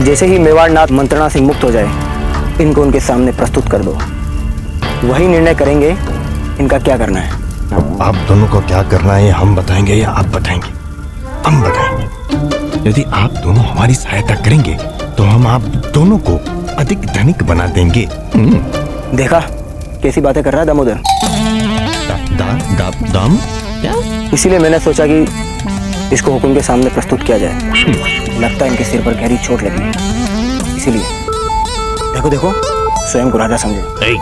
जैसे ही मेवाड़नाथ मंत्रणा से मुक्त हो जाए, इनको उनके सामने प्रस्तुत कर दो। वही निर्णय करेंगे इनका क्या करना है। आप दोनों को क्या करना है हम बताएंगे या आप बताएंगे? हम बताएंगे। यदि आप दोनों हमारी सहायता करेंगे तो हम आप दोनों को अधिक धनिक बना देंगे। देखा कैसी बातें कर रहा है दामोदर। दाम क्या? इसीलिए मैंने सोचा कि इसको हुकुम के सामने प्रस्तुत किया जाए। लगता है इनके सिर पर गहरी चोट लगी, इसीलिए। देखो देखो, स्वयं को राजा समझे।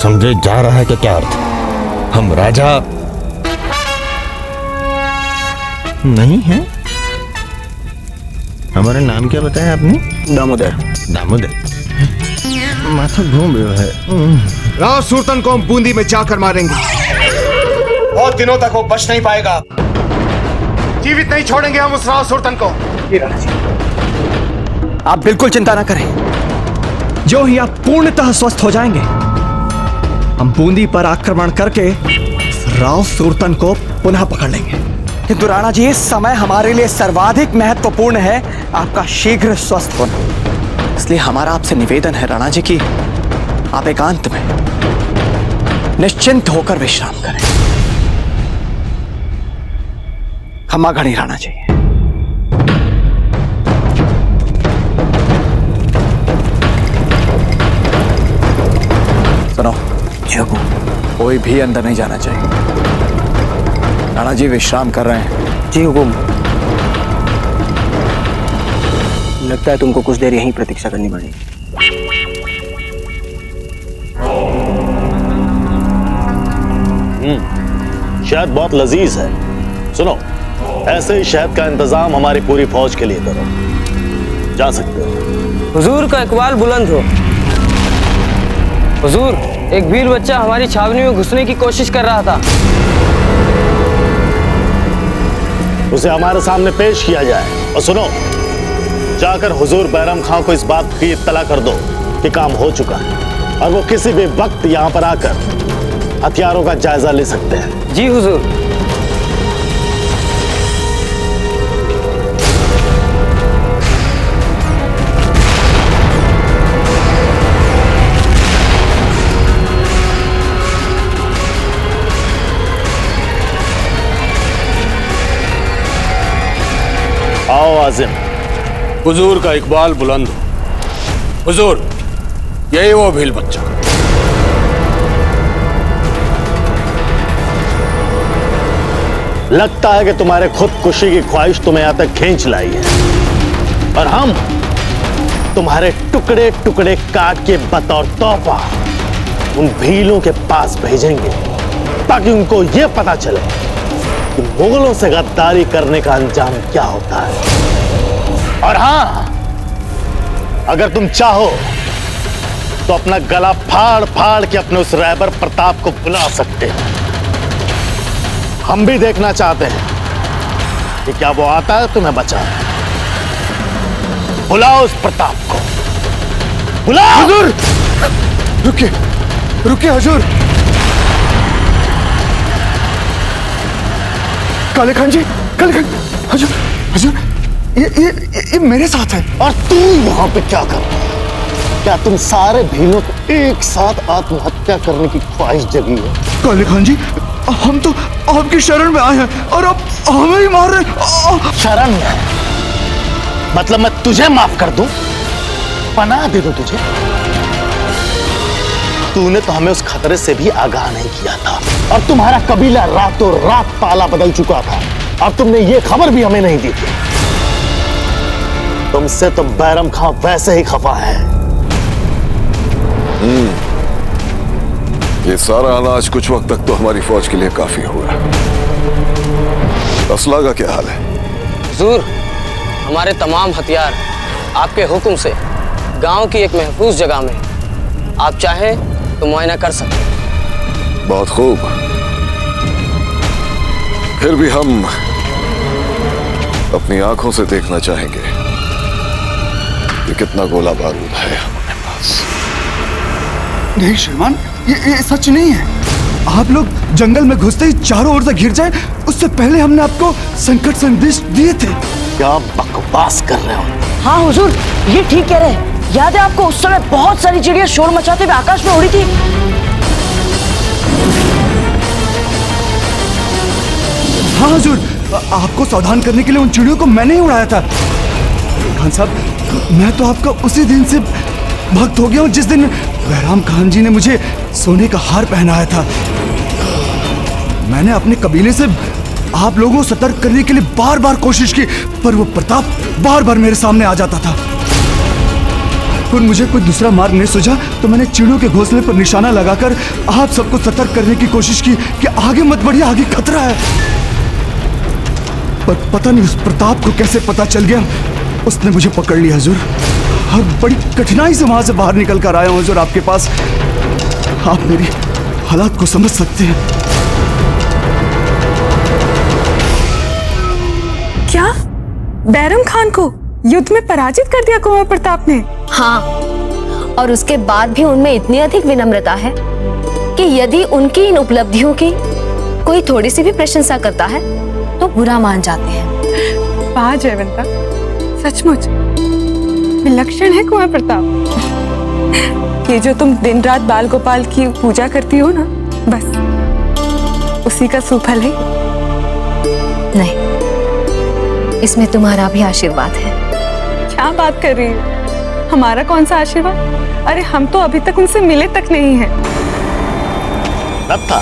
समझे जा रहा है क्या अर्थ? हम राजा नहीं हैं? हमारा नाम क्या बताया आपने? दामोदर। दामोदर? माथा घूम रहा है। राव सुरतन को हम बूंदी में जाकर मारेंगे। बहुत दिनों तक वो बच नहीं पाएगा। जीवित नहीं छोड़ेंगे हम उस राव सुरतन को। आप बिल्कुल चिंता ना करें। जो ही आप पूर्णतः स्वस्थ हो जाएंगे, हम बूंदी पर आक्रमण करके राव सुरतन को पुनः पकड़ लेंगे। किंतु राणा जी, इस समय हमारे लिए सर्वाधिक महत्वपूर्ण है आपका शीघ्र स्वस्थ होना। इसलिए हमारा आपसे निवेदन है राणा जी कि आप एकांत में निश्चिंत होकर विश्राम करें। क्षमा घड़ी राणा जी। सुनो, कोई भी अंदर नहीं जाना चाहिए। राणा जी विश्राम कर रहे हैं। जी हुकुम। लगता है तुमको कुछ देर यहीं प्रतीक्षा करनी पड़ेगी। शहद बहुत लजीज है। सुनो, ऐसे ही शहद का इंतजाम हमारी पूरी फौज के लिए करो। जा सकते हो। हुजूर का इकबाल बुलंद हो। हुजूर, एक वीर बच्चा हमारी छावनी में घुसने की कोशिश कर रहा था। उसे हमारे सामने पेश किया जाए। और सुनो, जाकर हुजूर बैरम खां को इस बात की इत्तला कर दो कि काम हो चुका है और वो किसी भी वक्त यहाँ पर आकर हथियारों का जायजा ले सकते हैं। जी हुजूर। आओ आजिम। हुजूर का इकबाल बुलंद हो। हुजूर, यही वो भील बच्चा। लगता है कि तुम्हारे खुदकुशी की ख्वाहिश तुम्हें यहां तक खींच लाई है और हम तुम्हारे टुकड़े टुकड़े काट के बतौर तोहफा उन भीलों के पास भेजेंगे ताकि उनको यह पता चले कि मुगलों से गद्दारी करने का अंजाम क्या होता है। और हां, अगर तुम चाहो तो अपना गला फाड़ फाड़ के अपने उस रहबर प्रताप को बुला सकते हो। हम भी देखना चाहते हैं कि क्या वो आता है तुम्हें बचाने। बुलाओ उस प्रताप को, बुलाओ। हुजूर, रुकिए रुकिए हुजूर। काले खान जी, काले खान। हुजूर, हुजूर, ये मेरे साथ है। और तू वहां पे क्या कर रहा है? क्या तुम सारे भीलों को एक साथ आत्महत्या करने की ख्वाहिश जगी है? काले खान जी, हम तो आपकी शरण में आए हैं और आप हमें ही मार रहे। शरण में? मतलब मैं तुझे माफ कर दूं, पनाह दे दूं तुझे? तूने तो हमें उस खतरे से भी आगाह नहीं किया था और तुम्हारा कबीला रातों रात ताला बदल चुका था और तुमने ये खबर भी हमें नहीं दी थी। तुमसे तो बैरम खां वैसे ही खफा है। ये सारा अनाज कुछ वक्त तक तो हमारी फौज के लिए काफी हुआ। असला का क्या हाल है? हुजूर, हमारे तमाम हथियार आपके हुक्म से गांव की एक महफूज जगह में, आप चाहें तो मुआयना कर सकते हैं। बहुत खूब। फिर भी हम अपनी आंखों से देखना चाहेंगे कि कितना गोला बारूद है हमारे पास। नहीं श्रीमान, ये सच नहीं है। आप लोग जंगल में घुसते ही चारों ओर से घिर जाए, उससे पहले हमने आपको संकट संदेश दिए थे। क्या बकवास कर रहे हो। हाँ हुजूर, ये ठीक कह रहे हैं। याद है आपको उस समय बहुत सारी चिड़िया शोर मचाते हुए आकाश में उड़ी थी। हाँ हुजूर, आपको सावधान करने के लिए उन चिड़ियों को मैंने ही उड़ाया था। खान साहब, मैं तो आपका उसी दिन से भक्त हो गया हूँ जिस दिन बहराम खान जी ने मुझे सोने का हार पहनाया था। मैंने अपने कबीले से आप लोगों को सतर्क करने के लिए बार बार कोशिश की, पर वो प्रताप बार बार मेरे सामने आ जाता था। और मुझे कोई दूसरा मार्ग नहीं सूझा तो मैंने चिड़ियों के घोंसले पर निशाना लगाकर आप सबको सतर्क करने की कोशिश की कि आगे मत बढ़िए, आगे खतरा है। पर पता नहीं उस प्रताप को कैसे पता चल गया, उसने मुझे पकड़ लिया हुजूर, और बड़ी कठिनाई से वहां से बाहर निकल कर आया हूं हुजूर आपके पास। आप मेरी हालात को समझ सकते हैं। क्या बैरम खान को युद्ध में पराजित कर दिया कुंवर प्रताप ने? हाँ, और उसके बाद भी उनमें इतनी अधिक विनम्रता है कि यदि उनकी इन उपलब्धियों की कोई थोड़ी सी भी प्रशंसा करता है तो बुरा मान जाते हैं। वाह जयवंता, सचमुच विलक्षण है कुंवर प्रताप। ये जो तुम दिन रात बाल गोपाल की पूजा करती हो ना, बस उसी का सुफल है। नहीं, इसमें तुम्हारा भी आशीर्वाद है। क्या बात कर रही हो? हमारा कौन सा आशीर्वाद? अरे हम तो अभी तक उनसे मिले तक नहीं हैं। नत्था,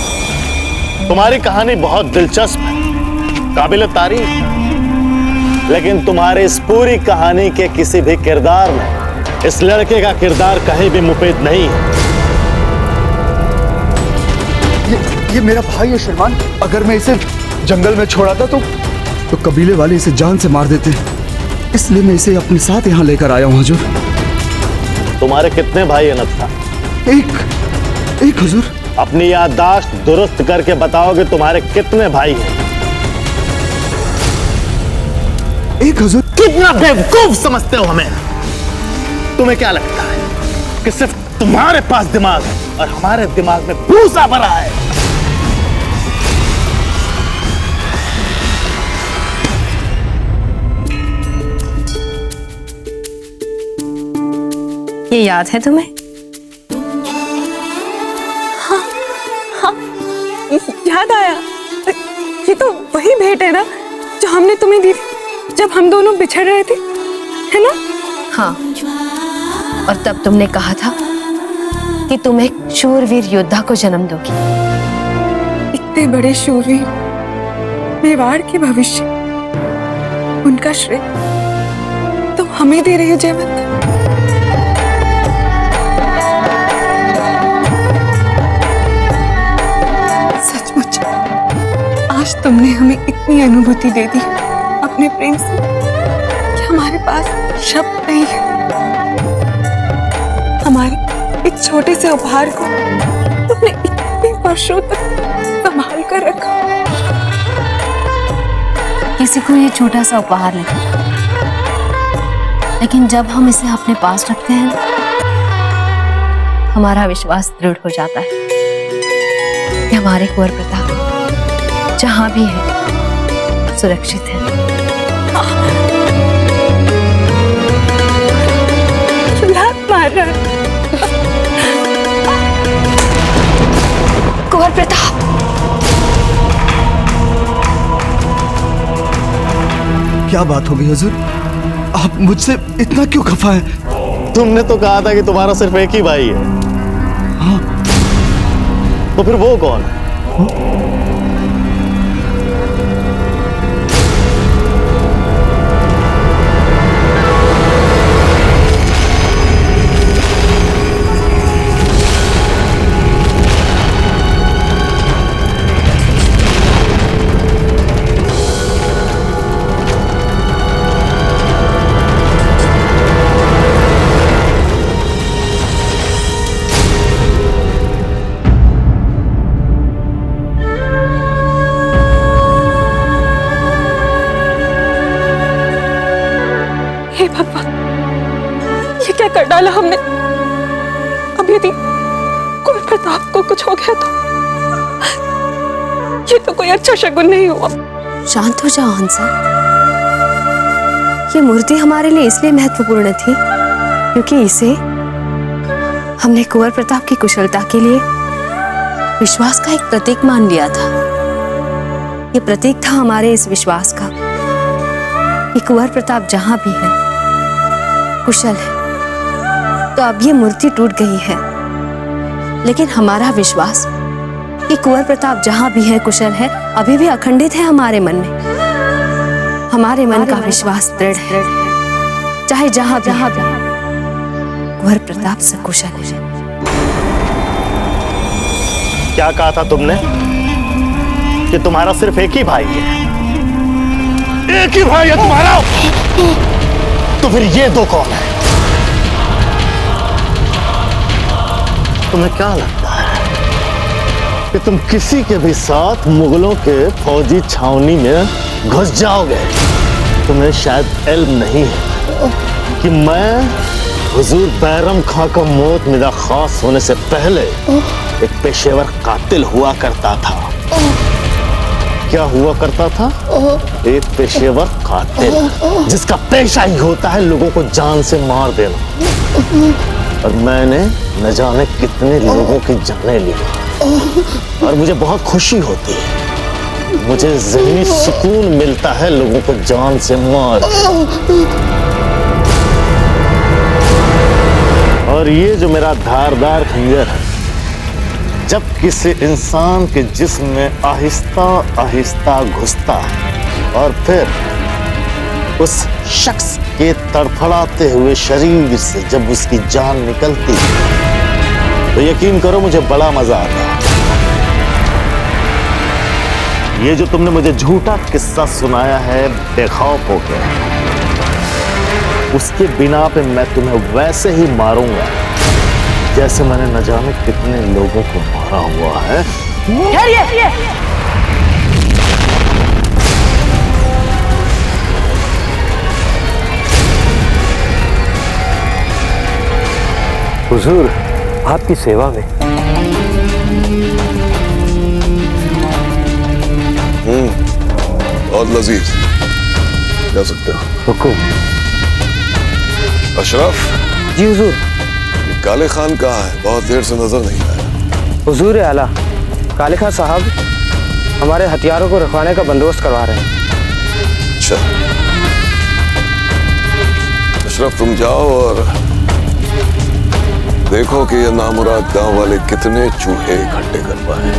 तुम्हारी कहानी बहुत दिलचस्प है, काबिल तारीफ, लेकिन तुम्हारे इस पूरी कहानी के किसी भी किरदार में इस लड़के का किरदार कहीं भी मुफीद नहीं है। ये मेरा भाई है श्रीमान। अगर मैं इसे जंगल में छोड़ा था तो कबीले वाले इसे जान से मार देते, इसलिए मैं इसे अपने साथ यहाँ लेकर आया हूँ हुजूर। तुम्हारे कितने भाई हैं नत्था? एक हुजूर। अपनी याददाश्त दुरुस्त करके बताओ कि तुम्हारे कितने भाई हैं? एक हुजूर। कितना बेवकूफ समझते हो हमें? तुम्हें क्या लगता है कि सिर्फ तुम्हारे पास दिमाग है और हमारे दिमाग में भूसा भरा है? ये याद है तुम्हें? हाँ, याद आया। ये तो वही भेंट है ना जो हमने तुम्हें दी थी जब हम दोनों बिछड़ रहे थे, है ना? हाँ, और तब तुमने कहा था कि तुम एक शूरवीर योद्धा को जन्म दोगी। इतने बड़े शूरवीर, मेवाड़ के भविष्य, उनका श्रेय तुम हमें दे रही हो जयवंत। सचमुच आज तुमने हमें इतनी अनुभूति दे दी अपने प्रेम से कि हमारे पास शब्द नहीं है। हमारे एक छोटे से उपहार को तुमने इतने वर्षों तक संभाल कर रखा। किसी को ये छोटा सा उपहार लगे, लेकिन जब हम इसे अपने पास रखते हैं हमारा विश्वास दृढ़ हो जाता है कि हमारे कुंवर प्रताप जहां भी है सुरक्षित है। मार रहा है कुंवर प्रताप। क्या बात हो गई हुजूर? आप मुझसे इतना क्यों खफा हैं? तुमने तो कहा था कि तुम्हारा सिर्फ एक ही भाई है। हाँ, तो फिर वो कौन है? हे भगवान, ये क्या कर डाला हमने? अब यदि कुंवर प्रताप को कुछ हो गया तो ये तो कोई अच्छा शगुन नहीं हुआ। शांत हो जाओ हंसा, ये मूर्ति हमारे लिए इसलिए महत्वपूर्ण थी क्योंकि इसे हमने कुंवर प्रताप की कुशलता के लिए विश्वास का एक प्रतीक मान लिया था। ये प्रतीक था हमारे इस विश्वास का कि कुंवर प्रताप जहां भी है कुशल है। तो अब ये मूर्ति टूट गई है, लेकिन हमारा विश्वास कि कुंवर प्रताप जहां भी है कुशल है अभी भी अखंडित है हमारे मन में। हमारे मन का विश्वास दृढ़ है, चाहे जहां जहां कुंवर प्रताप सकुशल है। क्या कहा था तुमने कि तुम्हारा सिर्फ एक ही भाई है? एक ही भाई है तुम्हारा? तो फिर ये दो कौन है? तुम्हें क्या लगता है कि तुम किसी के भी साथ मुगलों के फौजी छावनी में घुस जाओगे? तुम्हें शायद इल्म नहीं है कि मैं हुजूर बैरम खां का मौत मेरा खास होने से पहले एक पेशेवर कातिल हुआ करता था। क्या हुआ करता था? एक पेशेवर कातिल, जिसका पेशा ही होता है लोगों को जान से मार देना। और मैंने न जाने कितने लोगों की जानें ली, और मुझे बहुत खुशी होती है, मुझे ज़हनी सुकून मिलता है लोगों को जान से मार। और ये जो मेरा धारदार खंजर है, जब किसी इंसान के जिस्म में आहिस्ता आहिस्ता घुसता है और फिर उस शख्स के तड़फड़ाते हुए शरीर से जब उसकी जान निकलती है, तो यकीन करो मुझे बड़ा मजा आता है। ये जो तुमने मुझे झूठा किस्सा सुनाया है बेखौफ होकर, उसके बिना पे मैं तुम्हें वैसे ही मारूंगा जैसे मैंने न जाने कितने लोगों को मारा हुआ है। हुजूर, आपकी सेवा में। बहुत लजीज, जा सकते हो। हुकुम। अशरफ। जी हुजूर। काले खान कहाँ है? बहुत देर से नजर नहीं आया। हुजूर आला, काले खान साहब हमारे हथियारों को रखवाने का बंदोबस्त करवा रहे हैं। अच्छा, अशरफ तुम जाओ और देखो कि ये नामुराद गांव वाले कितने चूहे इकट्ठे कर पाए,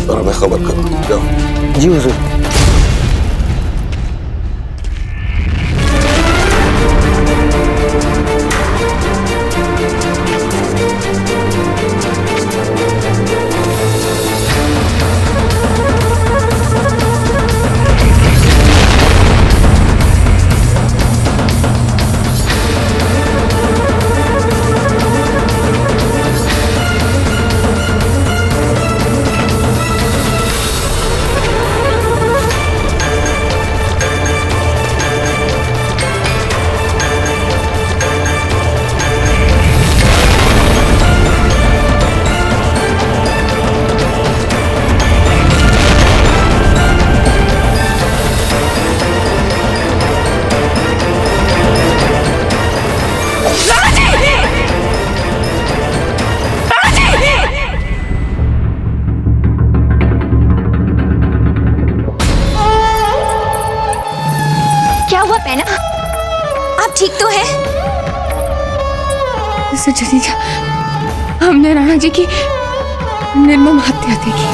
और हमें खबर करो। जाओ। जी हुजूर। ठीक तो है? सुचरिता, हमने राणा जी की निर्मम हत्या देखी।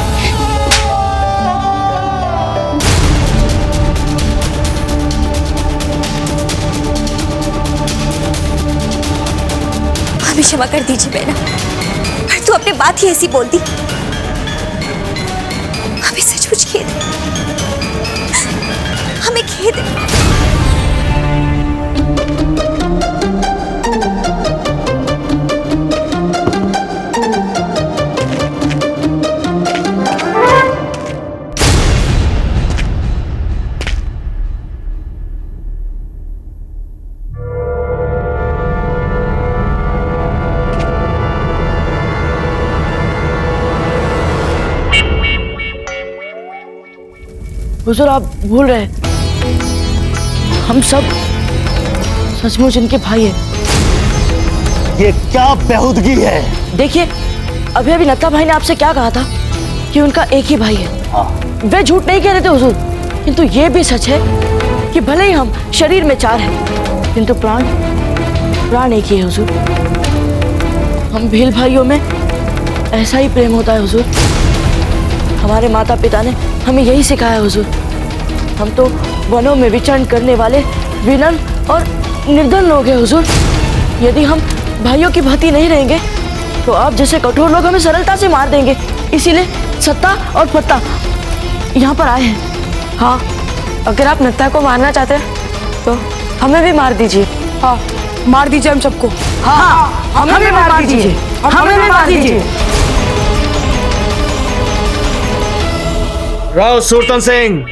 हमें क्षमा कर दीजिए बहना, पर तू अपनी बात ही ऐसी बोल दी। हमें सचमुच खेद है, हमें खेद है। हुजूर, आप भूल रहे हैं, हम सब सचमुच इनके भाई है। ये क्या बेहूदगी है? देखिए, अभी अभी नत्था भाई ने आपसे क्या कहा था कि उनका एक ही भाई है। वे झूठ नहीं कह रहे थे हुजूर, किंतु ये भी सच है कि भले ही हम शरीर में 4 हैं, किंतु प्राण एक ही है हुजूर। हम भील भाइयों में ऐसा ही प्रेम होता है हुजूर। हमारे माता पिता ने हमें यही सिखाया है हुजूर। हम तो वनों में विचरण करने वाले विनम्र और निर्धन लोग हैं हुजूर। यदि हम भाइयों की भांति नहीं रहेंगे तो आप जैसे कठोर लोग हमें सरलता से मार देंगे। इसीलिए सत्ता और पत्ता यहाँ पर आए हैं। हाँ, अगर आप नत्था को मारना चाहते हैं तो हमें भी मार दीजिए। हाँ, मार दीजिए हम सबको। हाँ, हमें भी मार दीजिए। हमें भी मार दीजिए। राव सुरतन सिंह,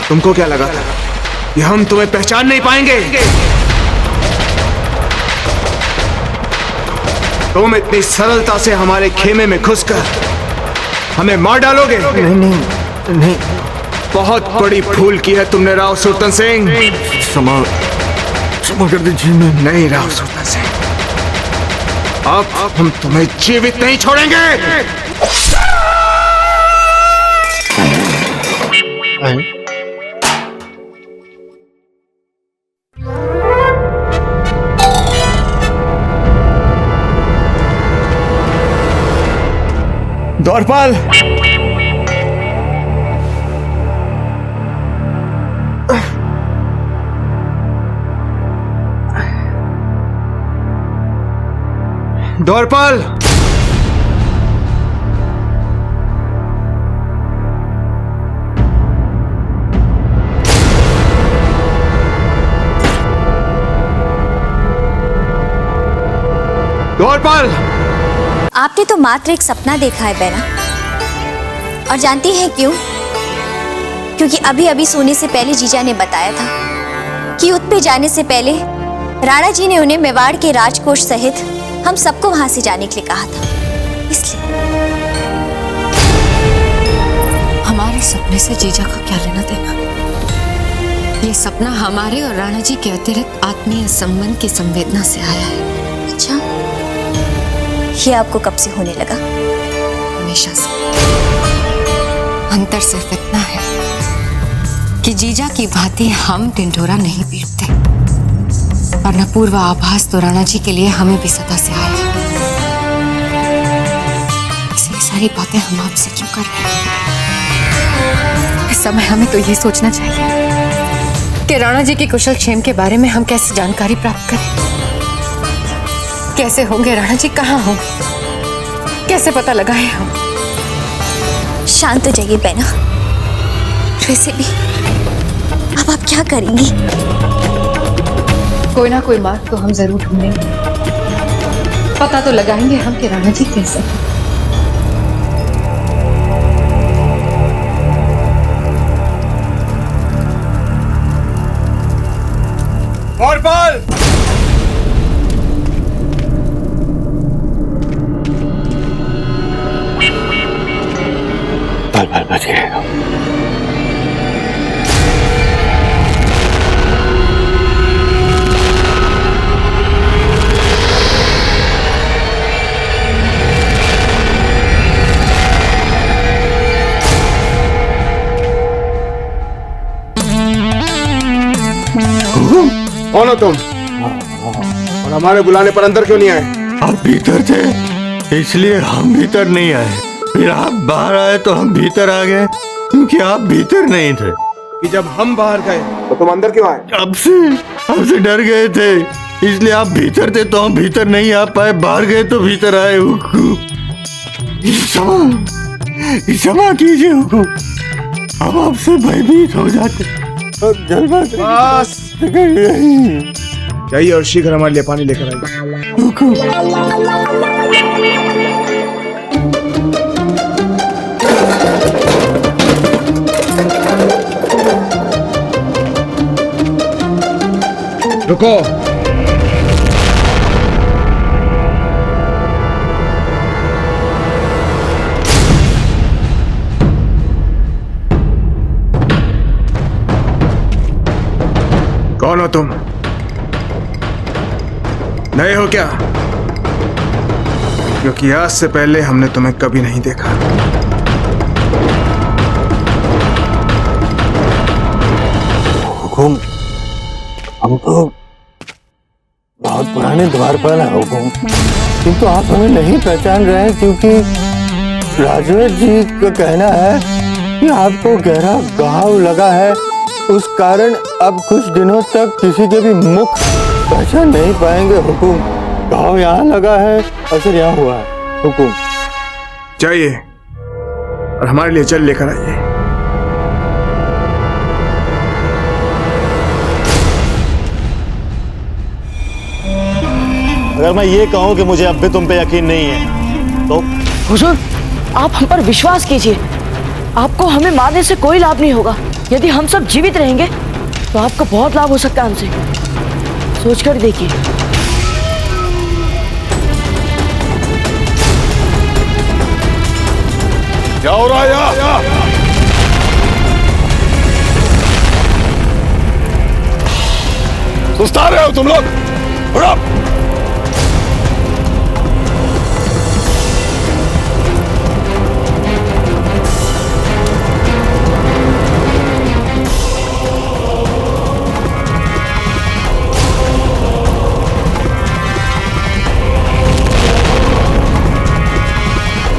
तुमको क्या लगा था कि हम तुम्हें पहचान नहीं पाएंगे? तुम इतनी सरलता से हमारे खेमे में घुसकर हमें मार डालोगे? नहीं। बहुत बड़ी भूल की है तुमने राव सुरतन सिंह। क्षमा कर दीजिए। नहीं राव सुरतन सिंह, अब हम तुम्हें जीवित नहीं छोड़ेंगे। द्वारपाल, द्वारपाल, द्वारपाल, आपने तो मात्र एक सपना देखा है बेना। और जानती हैं क्यों? क्योंकि अभी अभी सोने से पहले जीजा ने बताया था कि युद्ध पे जाने से पहले राणा जी ने उन्हें मेवाड़ के राजकोष सहित हम सबको वहां से जाने के लिए कहा था। इसलिए हमारे सपने से जीजा का क्या लेना देना? ये सपना हमारे और राणा जी के अतिरिक्त आत्मीय संबंध की संवेदना से आया है। अच्छा, ये आपको कब से होने लगा? हमेशा से। अंतर सिर्फ इतना है कि जीजा की भांति हम ढिंढोरा नहीं पीटते, वरना पूर्व आभास तो राणा जी के लिए हमें भी सदा से आया है। ये सारी बातें हम आपसे क्यों कर रहे हैं? इस समय हमें तो ये सोचना चाहिए कि राणा जी के कुशल क्षेम के बारे में हम कैसे जानकारी प्राप्त करें। कैसे होंगे राणा जी, कहाँ होंगे, कैसे पता लगाए हम? शांत हो जाइए बेना। वैसे भी अब आप क्या करेंगी? कोई ना कोई मार्ग तो हम जरूर ढूंढेंगे। पता तो लगाएंगे हम कि राणा जी कैसे हैं। द्वारपाल, पल बच गए। कौन हो तुम? और हमारे बुलाने पर अंदर क्यों नहीं आए? आप भीतर थे इसलिए हम भीतर नहीं आए, फिर आप बाहर आए तो हम भीतर आ गए, क्योंकि आप भीतर नहीं थे। कि जब हम बाहर गए तो तुम अंदर क्यों आए? हमसे डर गए थे, इसलिए आप भीतर थे तो हम भीतर नहीं आ पाए, बाहर गए तो भीतर आए। क्षमा कीजिए हुकुम, हम आपसे भयभीत हो जाते। बस जाइए और शीघ्र हमारे लिए पानी लेकर आइए। रुको, कौन हो तुम? नए हो क्या? क्योंकि आज से पहले हमने तुम्हें कभी नहीं देखा। हुकुम, हम तो बहुत पुराने द्वारपाल हैं हुकुम, किंतु आप हमें नहीं पहचान रहे हैं क्योंकि राजवीर जी का कहना है कि आपको गहरा घाव लगा है, उस कारण अब कुछ दिनों तक किसी के भी मुख पहचान नहीं पाएंगे हुकुम। घाव यहाँ लगा है, असर यहाँ हुआ है हुकुम। जाइए और हमारे लिए जल लेकर आइए। अगर मैं ये कहूँ कि मुझे अब भी तुम पे यकीन नहीं है तो? हुजूर, आप हम पर विश्वास कीजिए, आपको हमें मारने से कोई लाभ नहीं होगा। यदि हम सब जीवित रहेंगे तो आपको बहुत लाभ हो सकता है हमसे। सोचकर देखिए। जाओ राया, सुस्ता रहे हो तुम लोग? उड़ो।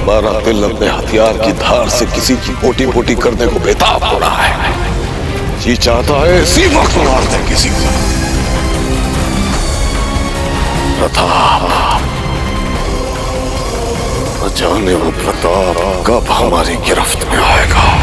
हमारा दिल अपने हथियार की धार से किसी की बोटी बोटी करने को बेताब हो रहा है। जी चाहता है इसी वक्त मार दे किसी को। प्रताप, न जाने वो प्रताप कब हमारी गिरफ्त में आएगा।